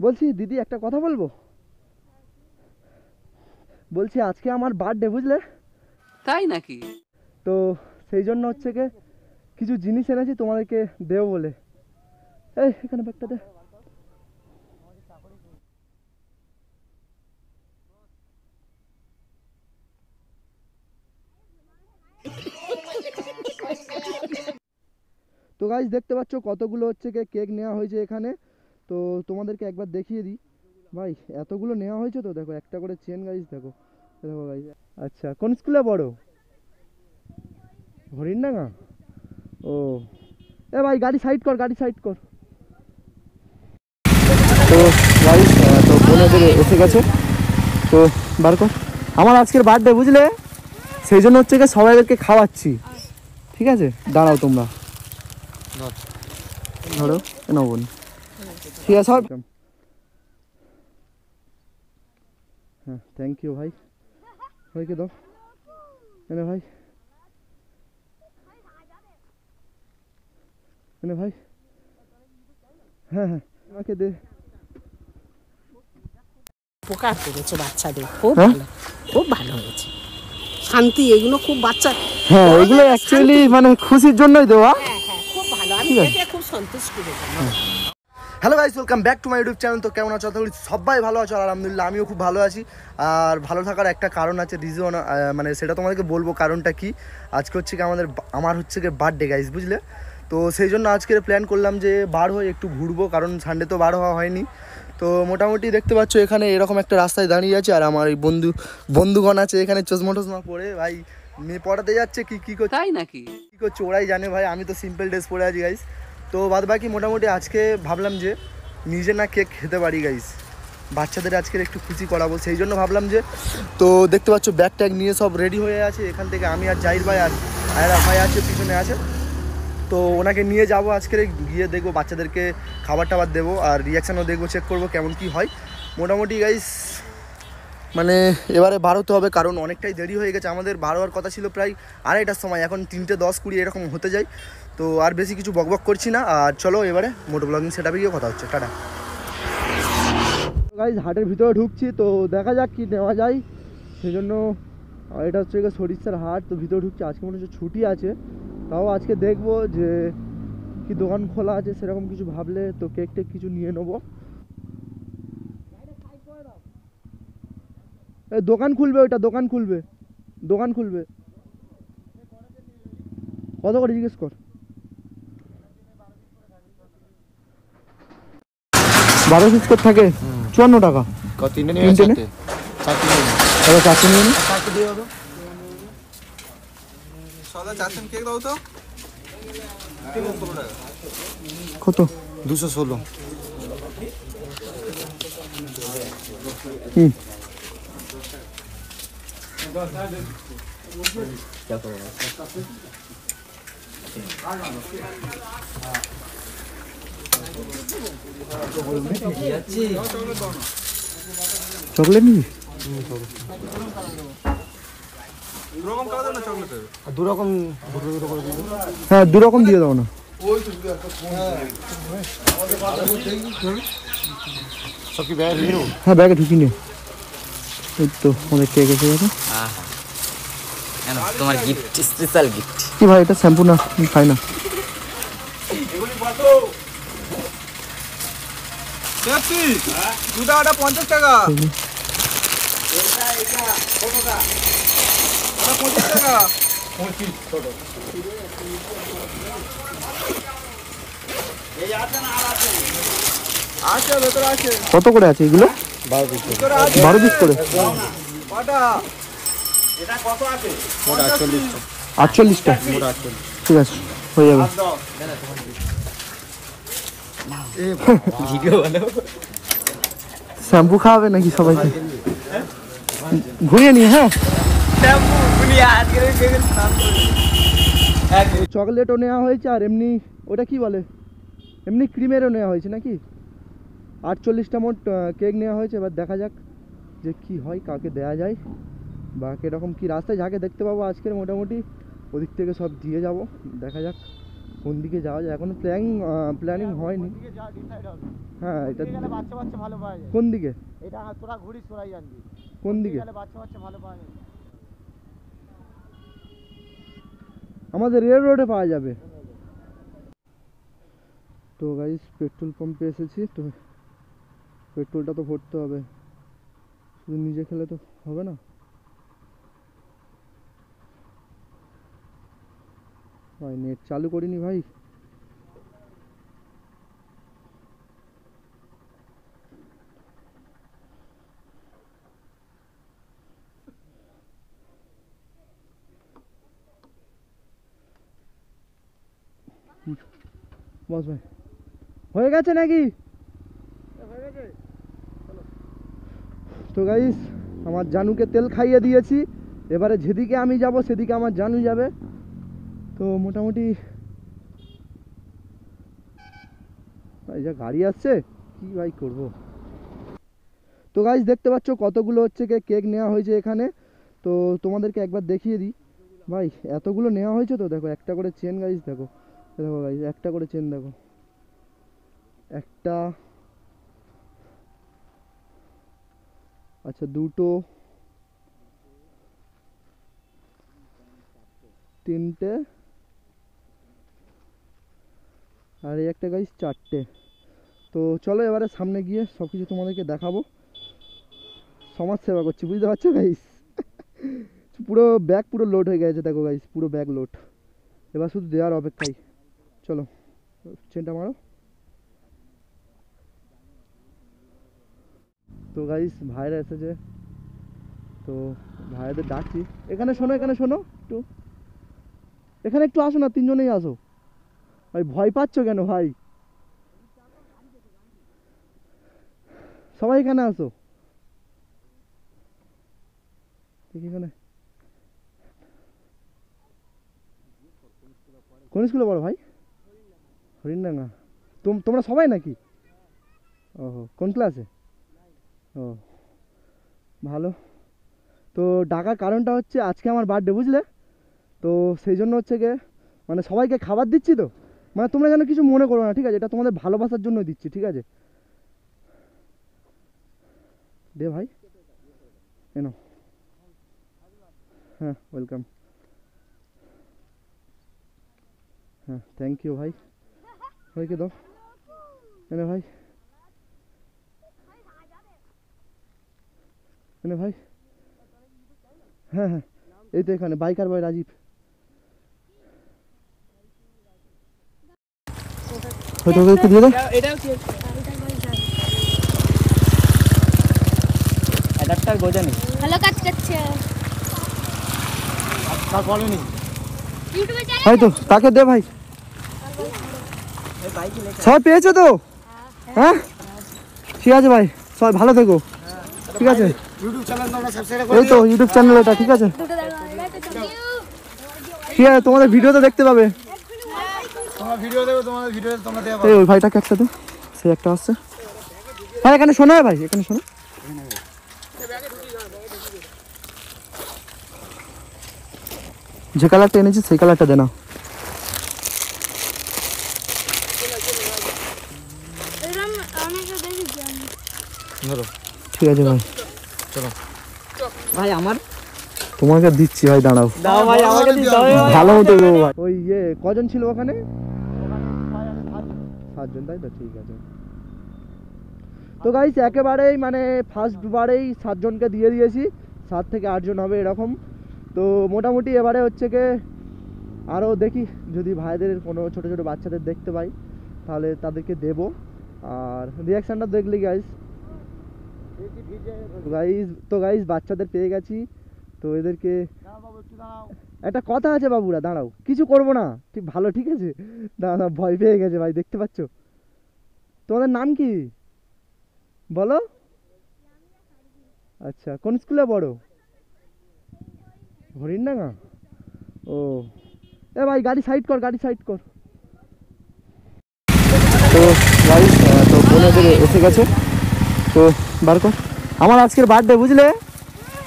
বলছি দিদি একটা কথা বলবো, বলছি আজকে আমার বার্থডে বুঝলে, তাই নাকি? তো সেই জন্য হচ্ছে কি কিছু জিনিস এনেছি তোমাদেরকে দেবো বলে। এই এখানে ব্যাগটা দে। তো গাইস দেখতে পাচ্ছ কতগুলো হচ্ছে কি কেক নেওয়া হয়েছে এখানে। তো তোমাদেরকে একবার দেখিয়ে দিই ভাই, এতগুলো নেওয়া হয়েছে। তো দেখো একটা করে চেন গাইস, দেখো দেখো গাইস। আচ্ছা কোন স্কুলে পড়ো? হরিণডাঙ্গা। ও এ ভাই গাড়ি সাইড কর, গাড়ি সাইড কর। তো গাইস তো বোনেদের এসে গেছে, তো বার কর। আমার আজকের বার্থডে বুঝলে, সেই জন্য হচ্ছে কি সবাইদেরকে খাওয়াচ্ছি। ঠিক আছে দাঁড়াও তোমরা, ধরো নাও বোন। ঠিক আছে সব। হ্যাঁ থ্যাংক ইউ ভাই, ভাইকে দাও। এনে ভাই, এনে ভাই। হ্যাঁ হ্যাঁ আমাকে দে। উপকার করেছে বাচ্চাদের, খুব ভালো, খুব ভালো হয়েছে। শান্তি এগুলো খুব বাচ্চা। হ্যাঁ এগুলো অ্যাকচুয়ালি মানে খুশির জন্যই দেওয়া। হ্যাঁ হ্যাঁ খুব ভালো, আমি এতে খুব সন্তুষ্ট হয়েছি। Hello guys, welcome back to my YouTube channel. তো কেমন আছো? আশা করি সবাই ভালো আছো, আর আলহামদুলিল্লাহ আমিও খুব ভালো আছি। আর ভালো থাকার একটা কারণ আছে, রিজন, মানে সেটা তোমাদেরকে বলবো কারণটা কি। আজকে হচ্ছে কি আমার হচ্ছে কি বার্থডে গাইস বুঝলে। তো সেই জন্য আজকে প্ল্যান করলাম যে বার হয়ে একটু ঘুরবো, কারণ সানডে তো বার হওয়া হয়নি। তো মোটামুটি দেখতে পাচ্ছ এখানে এরকম একটা রাস্তায় দাঁড়িয়ে আছে, আর আমার এই বন্ধুগণ আছে এখানে চশমা টশমা পরে। ভাই মেয়ে পড়াতে যাচ্ছে কি করছে, তাই নাকি? কী করছে ওরাই জানে ভাই, আমি তো সিম্পল ড্রেস পরে আছি গাইস। তো বাদ বাকি মোটামুটি আজকে ভাবলাম যে নিজে না কেক খেতে পারি গাইস, বাচ্চাদের আজকের একটু খুশি করাবো, সেই জন্য ভাবলাম যে। তো দেখতে পাচ্ছ ব্যাগ ট্যাগ নিয়ে সব রেডি হয়ে আছে, এখান থেকে আমি আর জাহির ভাই আর আয়রা ভাই আছে পিছনে আছে। তো ওনাকে নিয়ে যাব আজকে, গিয়ে দেখবো বাচ্চাদেরকে খাবার টাবার দেবো, আর রিয়াকশানও দেখবো, চেক করবো কেমন কি হয়। মোটামুটি গাইস মানে এবারে বাড়তে হবে, কারণ অনেকটাই দেরি হয়ে গেছে। আমাদের বাড়ার কথা ছিল প্রায় 2:30টার সময়, এখন 3:10-20 এরকম হতে যায়। তো আর বেশি কিছু বকবক করছি না, আর চলো এবারে মোটো ব্লগিং সেটআপে গিয়ে কথা হচ্ছে। টাটা গাইস, হাটের ভিতরে ঢুকছি, তো দেখা যাক কি নেওয়া যায়। সেই জন্য এটা হচ্ছে সরিষার হাট, তো ভিতরে ঢুকছি। আজকে মনে হচ্ছে ছুটি আছে, তাও আজকে দেখবো যে কি দোকান খোলা আছে, সেরকম কিছু ভাবলে তো কেক টেক কিছু নিয়ে নেবো। দোকান খুলবে, ওইটা দোকান খুলবে, দোকান খুলবে। কত করে জিজ্ঞেস কর। 12 পিস করে থাকে 54 টাকা। তিনটে নিয়ে চারটে নিয়ে কত? 216। চকলেট নিবি? হ্যাঁ 2 রকম দিয়ে দাও না। হ্যাঁ ব্যাগে ঢুকি নে। এই তো অনেক কেক এসে গেছে। তোমার গিফট, স্পেশাল গিফট। কি ভাই এটা শ্যাম্পু না, খাই না। দুটা 50 টাকা। 25 টাকা। আছে ভেতরে আছে। কত করে আছে এগুলো? 12 পিস করে। এটা কত আছে? 48টা। ঠিক আছে হয়ে যাবে। শ্যাম্পু খাওয়াবে নাকি সবাইকে? ঘুরিয়ে নিয়ে। হ্যাঁ চকলেটও নেওয়া হয়েছে, আর এমনি ওটা কি বলে, এমনি ক্রিমেরও নেওয়া হয়েছে নাকি। 48টা মোট কেক নেওয়া হয়েছে। এবার দেখা যাক যে কি হয়, কাকে দেয়া যায় বা কীরকম কী রাস্তায় যাকে দেখতে পাবো আজকের মোটামুটি ওদিক থেকে সব দিয়ে যাব। দেখা যাক কোন দিকে যাওয়া যায় এখনো প্ল্যানিং হয়নি। দিকে যা ডিসাইড হবে। হ্যাঁ এটা গেলে বাচ্চা ভালো পাওয়া যায়। কোন দিকে? এটা তোরা ঘুরিস তোরাই জানবি। কোন দিকে? গেলে বাচ্চা ভালো পাওয়া যায়। আমাদের রেল রোডে পাওয়া যাবে। তো গাইস পেট্রোল পাম্পে এসেছি, তো পেট্রোলটা তো ভরতে হবে, শুধু নিজে খেলে তো হবে না। ভাই নেট চালু করিনি ভাই। বস ভাই হয়ে গেছে নাকি? তো গাইস আমার জানুকে তেল খাইয়ে দিয়েছি, এবারে যেদিকে আমি যাব সেদিকে আমার জানু যাবে। তো মোটামুটি ভাই যা গাড়ি আসছে কি ভাই করব। তো গাইস দেখতে পাচ্ছ কতগুলো হচ্ছে কেক নেওয়া হয়েছে এখানে। তো তোমাদেরকে একবার দেখিয়ে দিই ভাই, এতগুলো নেওয়া হয়েছে। তো দেখো একটা করে চেন গাইস, দেখো দেখো গাইস একটা করে চেন দেখো, একটা, আচ্ছা দুটো, তিনটে, আর এই একটা গাইস চারটে। তো চলো এবারে সামনে গিয়ে সব কিছু তোমাদেরকে দেখাবো। সমাজ সেবা করছি বুঝতে পারছো গাইস। পুরো ব্যাগ পুরো লোড হয়ে গেছে দেখো গাইস, পুরো ব্যাগ লোড, এবার শুধু দেওয়ার অপেক্ষায়। চলো চেনটা মারো। তো গাইস ভাইরা এসেছে, তো ভাইদের ডাকছি। এখানে শোনো একটু, এখানে একটু আসো না, তিনজনেই আসো ভাই। ভয় পাচ্ছ কেন ভাই? সবাই এখানে আসো। দেখি এখানে কোন স্কুলে পড়ো ভাই? হরিণডাঙ্গা। তোমরা সবাই নাকি? ওহো কোন ক্লাসে? ও ভালো। তো ডাকার কারণটা হচ্ছে আজকে আমার বার্থডে বুঝলে, তো সেই জন্য হচ্ছে গিয়ে মানে সবাইকে খাবার দিচ্ছি। তো মানে তোমরা যেন কিছু মনে করো না, ঠিক আছে? এটা তোমাদের ভালোবাসার জন্য দিচ্ছি, ঠিক আছে? দে ভাই এনো। হ্যাঁ ওয়েলকাম। হ্যাঁ থ্যাংক ইউ ভাই। ভাইকে দাও এনে ভাই, এনে ভাই। হ্যাঁ হ্যাঁ এই তো এখানে বাইকার বয় রাজীব। হয়তো একটু দিয়ে দাও। অ্যাডাপ্টার গোজানি ভালো কাজ করছে তা বলেনি। ইউটিউবে চ্যানেল হয়তো তাকে দে ভাই। সবাই পেয়েছো তো? হ্যাঁ ঠিক আছে ভাই, সবাই ভালো থেকো, ঠিক আছে? ইউটিউব চ্যানেল তোমরা সাবস্ক্রাইব এই তো ইউটিউব চ্যানেল এটা, ঠিক আছে? ঠিক আছে তোমাদের ভিডিও তো দেখতে পাবে। তোমরা ভিডিও দেখো, তোমাদের ভিডিও তোমরা দেয়া এই ওই ভাইটাকে একটা দে, সে একটা আসছে ভাই। এখানে শোনো ভাই, এখানে শোনো। যে কালারটা এনেছি সেই কালারটা দে না। এরকম অনেকে দেখেছি আমি। ঠিক আছে ভাই, ভাই আমার তোমাকে দিচ্ছি ভাই, দাঁড়াও। দাও ভাই আমাকে দাও ভালো মতো দেবো ভাই। ওই কজন ছিল ওখানে? 7 জন, তাই তো? ঠিক আছে। তো গাইস একেবারেই মানে ফার্স্ট বারেই 7 জনকে দিয়ে দিয়েছি, 7 থেকে 8 জন হবে এরকম। তো মোটামুটি এবারে হচ্ছে কি আরও দেখি যদি ভাইদের কোনো ছোটো ছোটো বাচ্চাদের দেখতে পাই তাহলে তাদেরকে দেবো। আর রিয়াকশানটা দেখলি গাইস। তো গাইস বাচ্চাদের পেয়ে গেছি, তো এদেরকে একটা কথা আছে বাবুরা, দাঁড়াও, কিছু করবো না, ঠিক ভালো, ঠিক আছে? দাঁড়া ভয় পেয়ে গেছে ভাই, দেখতে পাচ্ছ? তোমাদের নাম কি বলো? আচ্ছা কোন স্কুলে পড়ো? হরিণডাঙ্গা। ও এ ভাই গাড়ি সাইড কর, গাড়ি সাইড কর। তো গাইস তো বোনেদের এসে গেছে, তো বার কর। আমার আজকের বার্থডে বুঝলে,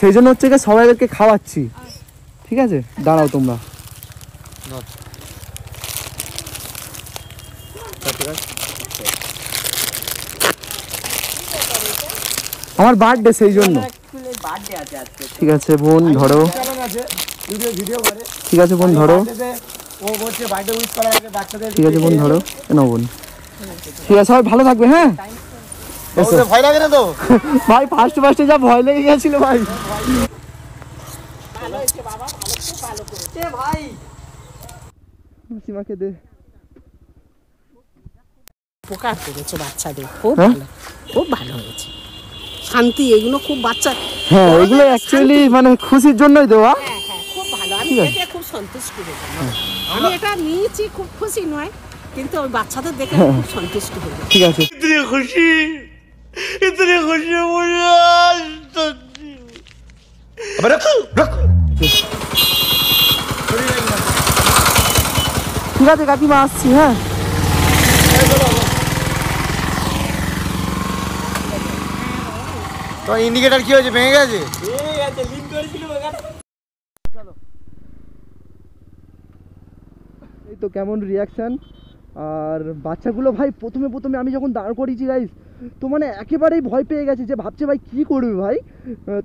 সেই জন্য হচ্ছে কি সবাইদেরকে খাওয়াচ্ছি, ঠিক আছে? দাঁড়াও তোমরা। আমার বার্থডে সেই জন্য। বার্থডে আছে আজকে। ঠিক আছে বোন ধরো, চ্যানেল আছে ইউটিউবে ভিডিও করে। ঠিক আছে বোন ধরো, বার্থডেতে ও বলছে বার্থডে উইশ করার আগে বাচ্চাদের ঠিক আছে বোন ধরো, কেন বোন, ঠিক আছে সবাই ভালো থাকবে। হ্যাঁ ওদের ভয় লাগে না তো? ভাই ফার্স্টে যা ভয় লেগে গেছিল ভাই। সীমাকে দে। উপকার করেছো বাচ্চাদের, খুব হ্যাঁ? ভালো, খুব ভালো হয়েছে। শান্তি এগুলো খুব বাচ্চা। হ্যাঁ এগুলো অ্যাকচুয়ালি মানে খুশির জন্যই দেওয়া। হ্যাঁ হ্যাঁ খুব ভালো, আমি ঠিক আছে। দেখে খুব সন্তুষ্ট হয়েছি। আমি এটা নিয়েছি, খুব খুশি নয়, কিন্তু ওই বাচ্চাদের দেখে খুব সন্তুষ্ট হয়েছি। ঠিক আছে ঠিক আছে কাকিমা আসছি। হ্যাঁ তো ইন্ডিকেটর কি হয়েছে, ভেঙে গেছে? এই তো কেমন রিয়াকশান। আর বাচ্চাগুলো ভাই প্রথমে আমি যখন দাঁড় করিয়েছি গাইস, তো মানে একেবারেই ভয় পেয়ে গেছে, যে ভাবছে ভাই কী করবে ভাই।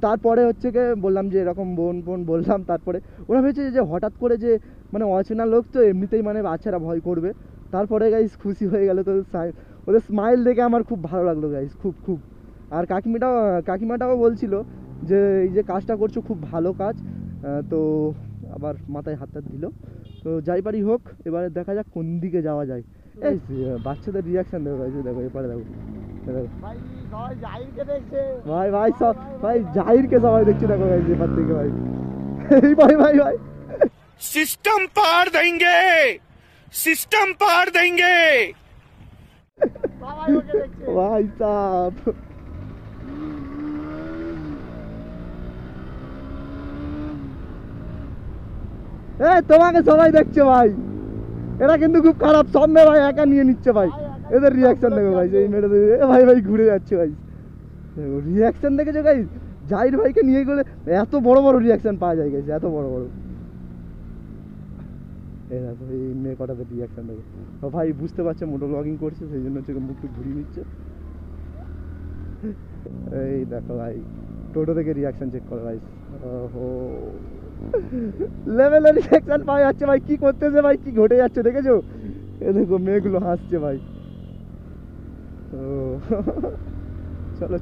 তারপরে হচ্ছে কি বললাম যে এরকম বোন বললাম, তারপরে ওরা ভেবেছে যে হঠাৎ করে যে মানে অচেনা লোক, তো এমনিতেই মানে বাচ্চারা ভয় করবে। তারপরে গাইস খুশি হয়ে গেল, তো ওদের স্মাইল দেখে আমার খুব ভালো লাগলো গাইস, খুব। আর কাকিমাটাও বলছিল যে এই যে কাজটা করছো খুব ভালো কাজ। তো আবার মাথায় হাতটা দিল। তো যাই পারি হোক, এবারে দেখা যাক কোন দিকে যাওয়া যায়। এই বাচ্চাদের রিয়াকশন দেখো গাইস, দেখো এবারে দেখো ভাই সবাই জাহিরকে দেখছে। ভাই জাহিরকে সবাই দেখছে, দেখো গাইস এবার থেকে ভাই। এই ভাই सिस्टम पार देंगे সবাই ওকে দেখছে। ভাই সাব তোমাকে সবাই দেখছে ভাই, এরা কিন্তু খুব খারাপ, সব মেয়ে ভাই একা নিয়ে নিচ্ছে ভাই। এদের রিয়াকশন দেখো ভাই, এই মেয়েটা ভাই ঘুরে যাচ্ছে ভাই। রিয়াকশন দেখেছো গাইস, জাহির ভাইকে নিয়ে গেলে এত বড় রিয়াকশন পাওয়া যায় গাইস, এত বড়। এই দেখো এই মেয়ে কটাতে রিয়াকশন দেখো। ও ভাই বুঝতে পারছে মোটো ব্লগিং করছে, সেই জন্য হচ্ছে মুখটু ঘুরিয়ে নিচ্ছে। এই দেখো ভাই টোটো থেকে রিয়াকশন চেক করো ভাই। ওহো লেভেলের রিয়াকশন পাওয়া যাচ্ছে ভাই, কি করতেছে ভাই, কি ঘটে যাচ্ছে দেখেছো? এ দেখো মেয়েগুলো হাসছে ভাই। ও চলো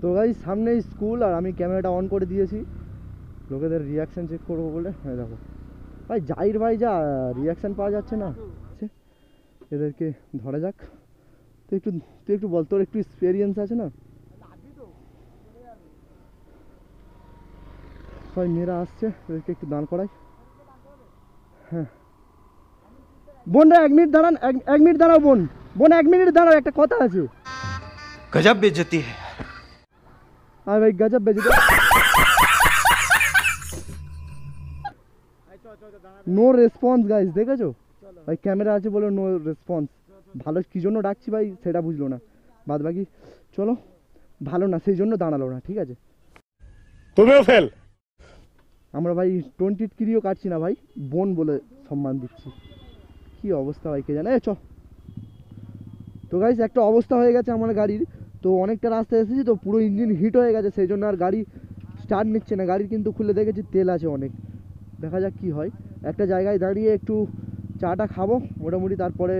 তো ভাই সামনে স্কুল, আর আমি ক্যামেরাটা অন করে দিয়েছি লোকেদের রিয়াকশন চেক করবো বলে। হ্যাঁ দেখো ভাই জাহির ভাই যা রিয়াকশন পাওয়া যাচ্ছে না, এদেরকে ধরা যাক। তুই একটু বল, তোর একটু এক্সপিরিয়েন্স আছে না? ভাই মেয়েরা আসছে, এদেরকে একটু দাঁড় করাই। হ্যাঁ বোনরা 1 মিনিট দাঁড়ান, 1 মিনিট দাঁড়াও বোন 1 মিনিট দাঁড়াও, একটা কথা আছে। गजब बेइज्जती है আর ভাই গজব বেজে নো রেসপন্স গাইস, দেখেছো ভাই ক্যামেরা আছে বলে নো রেসপন্স। ভালো কি জন্য ডাকছি ভাই সেটা বুঝলো না, বাদ বাকি চলো ভালো না সেই জন্য দাঁড়ালো না। ঠিক আছে तुमने फेल আমরা ভাই 20 কিরিও কাটছি না ভাই, বোন বলে সম্মান দিচ্ছি। কি অবস্থা ভাই কে জানে। চ তো গাইস একটা অবস্থা হয়ে গেছে আমার গাড়ির, তো অনেকটা রাস্তা এসেছি তো পুরো ইঞ্জিন হিট হয়ে গেছে, সেই জন্য আর গাড়ি স্টার্ট নিচ্ছে না। গাড়ির কিন্তু খুলে দেখেছি তেল আছে অনেক, দেখা যাক কি হয়। একটা জায়গায় দাঁড়িয়ে একটু চাটা খাবো মোটামুটি, তারপরে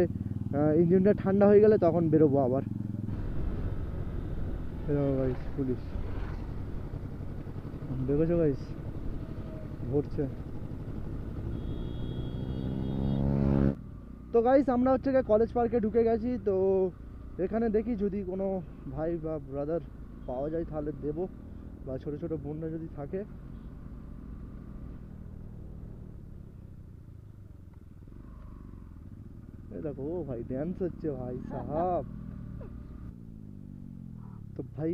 ইঞ্জিনটা ঠান্ডা হয়ে গেলে তখন বেরোবো আবার। গাইস পুলিশ দেখেছো গাইস ঘুরছে। তো গাইস আমরা হচ্ছে কলেজ পার্কে ঢুকে গেছি, তো এখানে দেখি যদি কোনো ভাই বা ব্রাদার পাওয়া যায় তাহলে দেবো, বা ছোটো ছোটো বোনরা যদি থাকে। এই দেখো ও ভাই ড্যান্স হচ্ছে ভাই সাহাব। তো ভাই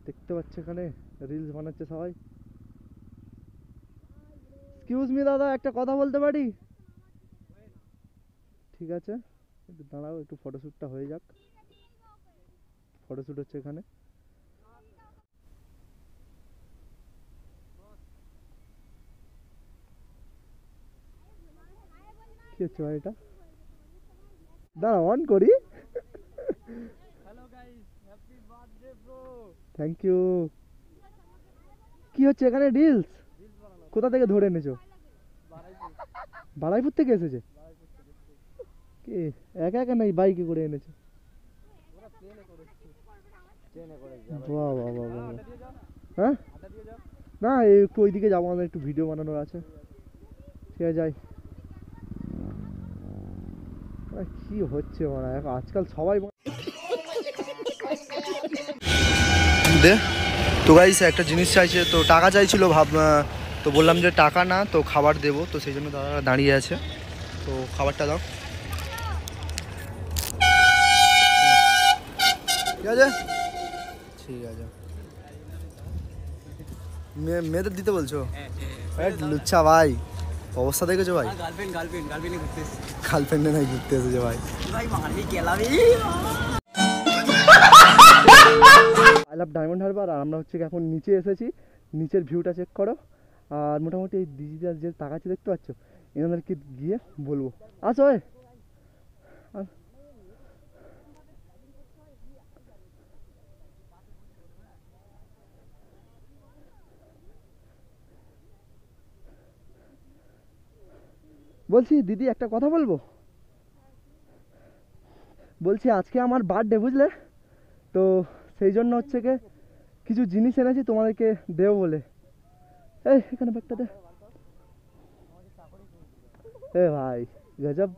দেখতে পাচ্ছে এখানে রিলস বানাচ্ছে সবাই। এক্সকিউজ মি দাদা, একটা কথা বলতে পারি? ঠিক আছে একটু দাঁড়াও, একটু ফটোশ্যুটটা হয়ে যাক। ফটোশ্যুট হচ্ছে এখানে। কি হচ্ছে ভাই এটা? দাঁড়া অন করি। Thank you. কি হচ্ছে এখানে রিলস? কোথা থেকে ধরে এনেছো? বারাইপুর থেকে এসেছে? কি একা একা নাই বাইকে করে এনেছো? বাহ বাহ বাহ বাহ। হ্যাঁ না একটু ওইদিকে যাবো, আমাদের একটু ভিডিও বানানোর আছে। ঠিক আছে যাই। কি হচ্ছে মানে আজকাল সবাই দে তো গাইস একটা জিনিস চাইছে, তো টাকা চাইছিল তো বললাম যে টাকা না তো খাবার দেবো, তো সেই জন্য দাদা দাঁড়িয়ে আছে, তো খাবারটা দাও। ঠিক আছে ঠিক আছে। মেয়েদের দিতে বলছো? লুচ্ছা ভাই, অবস্থা দেখেছো ভাই? গার্লফ্রেন্ডে নাই ঘুরতে এসেছে ভাই। I love Diamond Harbour. আর আমরা হচ্ছে এখন নিচে এসেছি, নিচের ভিউটা চেক করো। আর মোটামুটি এই দিদিটা যে তাকাচ্ছে দেখতে পাচ্ছ, এনাদেরকে গিয়ে বলবো আসো। বলছি দিদি একটা কথা বলবো। বলছি আজকে আমার বার্থডে বুঝলে, তো সেই জন্য হচ্ছে কি কিছু জিনিস এনেছি তোমাদেরকে দেবো বলে। এই এখানে ব্যাগটা দে। এ ভাই গজব।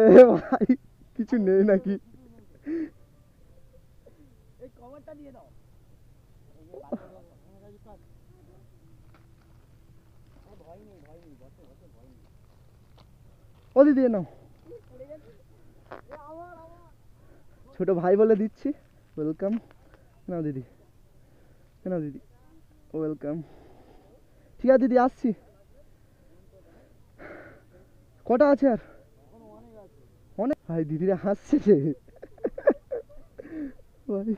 এ ভাই কিছু নেই নাকি? ও দিদি নাও, ছোট ভাই বলে দিচ্ছি। ওয়েলকাম। নাও দিদি, নাও দিদি, ওয়েলকাম। ঠিক আছে দিদি আসছি। কটা আছে আর? অনেক। ভাই দিদিরা হাসছে যে ভাই।